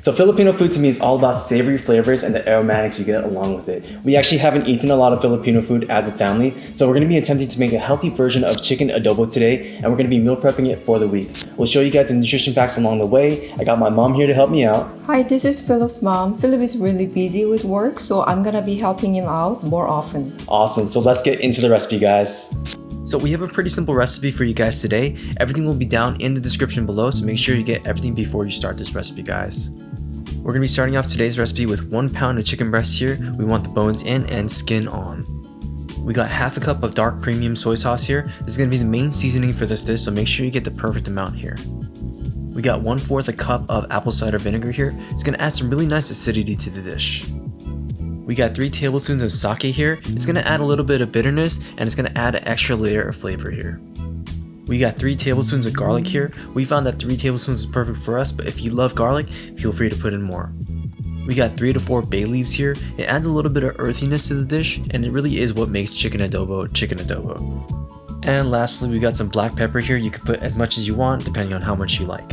So Filipino food to me is all about savory flavors and the aromatics you get along with it. We actually haven't eaten a lot of Filipino food as a family, so we're going to be attempting to make a healthy version of chicken adobo today, and we're going to be meal prepping it for the week. We'll show you guys the nutrition facts along the way. I got my mom here to help me out. Hi, this is Philip's mom. Philip is really busy with work, so I'm gonna be helping him out more often. Awesome, so let's get into the recipe, guys. So we have a pretty simple recipe for you guys today. Everything will be down in the description below, so make sure you get everything before you start this recipe, guys. We're going to be starting off today's recipe with 1 pound of chicken breast here. We want the bones in and skin on. We got half a cup of dark premium soy sauce here. This is going to be the main seasoning for this dish, so make sure you get the perfect amount here. We got 1/4 a cup of apple cider vinegar here. It's going to add some really nice acidity to the dish. We got 3 tablespoons of sake here. It's going to add a little bit of bitterness, and it's going to add an extra layer of flavor here. We got 3 tablespoons of garlic here. We found that 3 tablespoons is perfect for us, but if you love garlic, feel free to put in more. We got 3 to 4 bay leaves here. It adds a little bit of earthiness to the dish, and it really is what makes chicken adobo chicken adobo. And lastly, we got some black pepper here. You can put as much as you want, depending on how much you like.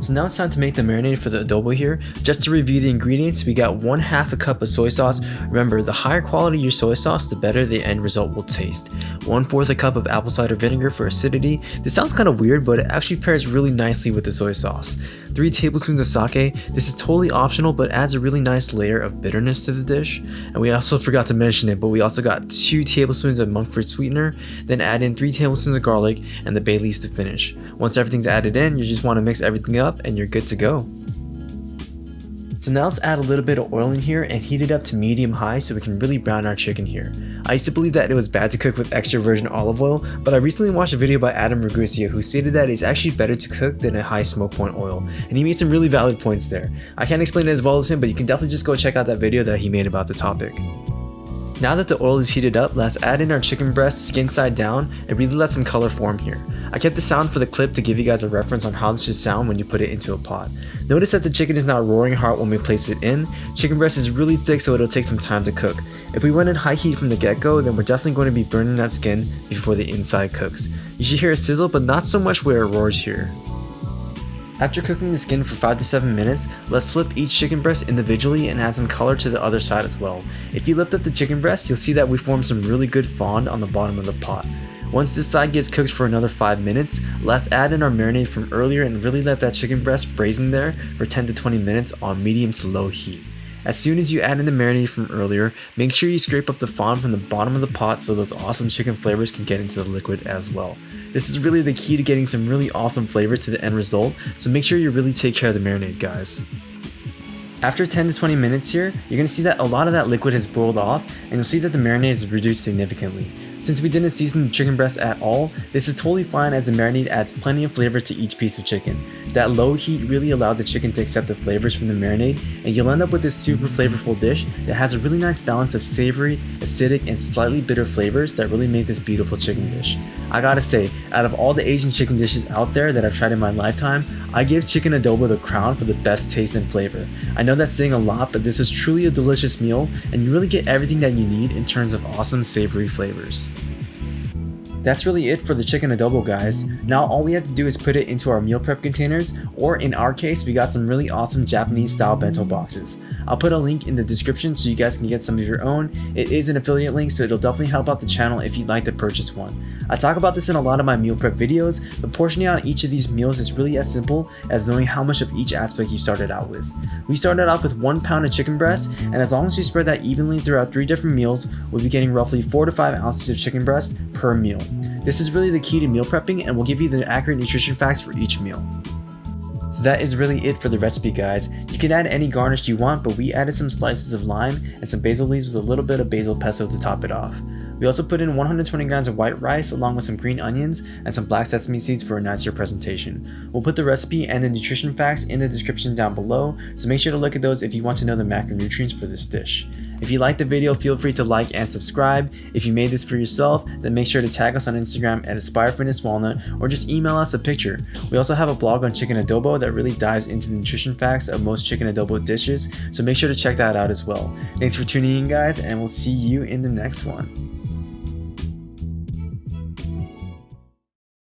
So now it's time to make the marinade for the adobo here. Just to review the ingredients, we got 1/2 a cup of soy sauce. Remember, the higher quality your soy sauce, the better the end result will taste. 1/4 a cup of apple cider vinegar for acidity. This sounds kind of weird, but it actually pairs really nicely with the soy sauce. 3 tablespoons of sake. This is totally optional, but adds a really nice layer of bitterness to the dish. And we also forgot to mention it, but we also got 2 tablespoons of monkfruit sweetener. Then add in 3 tablespoons of garlic and the bay leaves to finish. Once everything's added in, you just want to mix everything up and you're good to go. So now let's add a little bit of oil in here and heat it up to medium-high so we can really brown our chicken here. I used to believe that it was bad to cook with extra virgin olive oil, but I recently watched a video by Adam Ragusea who stated that it's actually better to cook than a high smoke point oil, and he made some really valid points there. I can't explain it as well as him, but you can definitely just go check out that video that he made about the topic. Now that the oil is heated up, let's add in our chicken breast skin side down and really let some color form here. I kept the sound for the clip to give you guys a reference on how this should sound when you put it into a pot. Notice that the chicken is not roaring hot when we place it in. Chicken breast is really thick, so it'll take some time to cook. If we went in high heat from the get-go, then we're definitely going to be burning that skin before the inside cooks. You should hear a sizzle, but not so much where it roars here. After cooking the skin for 5 to 7 minutes, let's flip each chicken breast individually and add some color to the other side as well. If you lift up the chicken breast, you'll see that we formed some really good fond on the bottom of the pot. Once this side gets cooked for another 5 minutes, let's add in our marinade from earlier and really let that chicken breast braise in there for 10 to 20 minutes on medium to low heat. As soon as you add in the marinade from earlier, make sure you scrape up the fond from the bottom of the pot so those awesome chicken flavors can get into the liquid as well. This is really the key to getting some really awesome flavor to the end result, so make sure you really take care of the marinade, guys. After 10 to 20 minutes here, you're going to see that a lot of that liquid has boiled off, and you'll see that the marinade is reduced significantly. Since we didn't season the chicken breast at all, this is totally fine as the marinade adds plenty of flavor to each piece of chicken. That low heat really allowed the chicken to accept the flavors from the marinade, and you'll end up with this super flavorful dish that has a really nice balance of savory, acidic, and slightly bitter flavors that really make this beautiful chicken dish. I gotta say, out of all the Asian chicken dishes out there that I've tried in my lifetime, I give chicken adobo the crown for the best taste and flavor. I know that's saying a lot, but this is truly a delicious meal, and you really get everything that you need in terms of awesome savory flavors. That's really it for the chicken adobo, guys. Now all we have to do is put it into our meal prep containers, or in our case, we got some really awesome Japanese style bento boxes. I'll put a link in the description so you guys can get some of your own. It is an affiliate link, so it'll definitely help out the channel if you'd like to purchase one. I talk about this in a lot of my meal prep videos, but portioning out each of these meals is really as simple as knowing how much of each aspect you started out with. We started off with 1 pound of chicken breast, and as long as you spread that evenly throughout 3 different meals, we'll be getting roughly 4 to 5 ounces of chicken breast per meal. This is really the key to meal prepping and will give you the accurate nutrition facts for each meal. So that is really it for the recipe, guys. You can add any garnish you want, but we added some slices of lime and some basil leaves with a little bit of basil pesto to top it off. We also put in 120 grams of white rice along with some green onions and some black sesame seeds for a nicer presentation. We'll put the recipe and the nutrition facts in the description down below, so make sure to look at those if you want to know the macronutrients for this dish. If you liked the video, feel free to like and subscribe. If you made this for yourself, then make sure to tag us on Instagram at AspireFitnessWalnut or just email us a picture. We also have a blog on chicken adobo that really dives into the nutrition facts of most chicken adobo dishes, so make sure to check that out as well. Thanks for tuning in, guys, and we'll see you in the next one.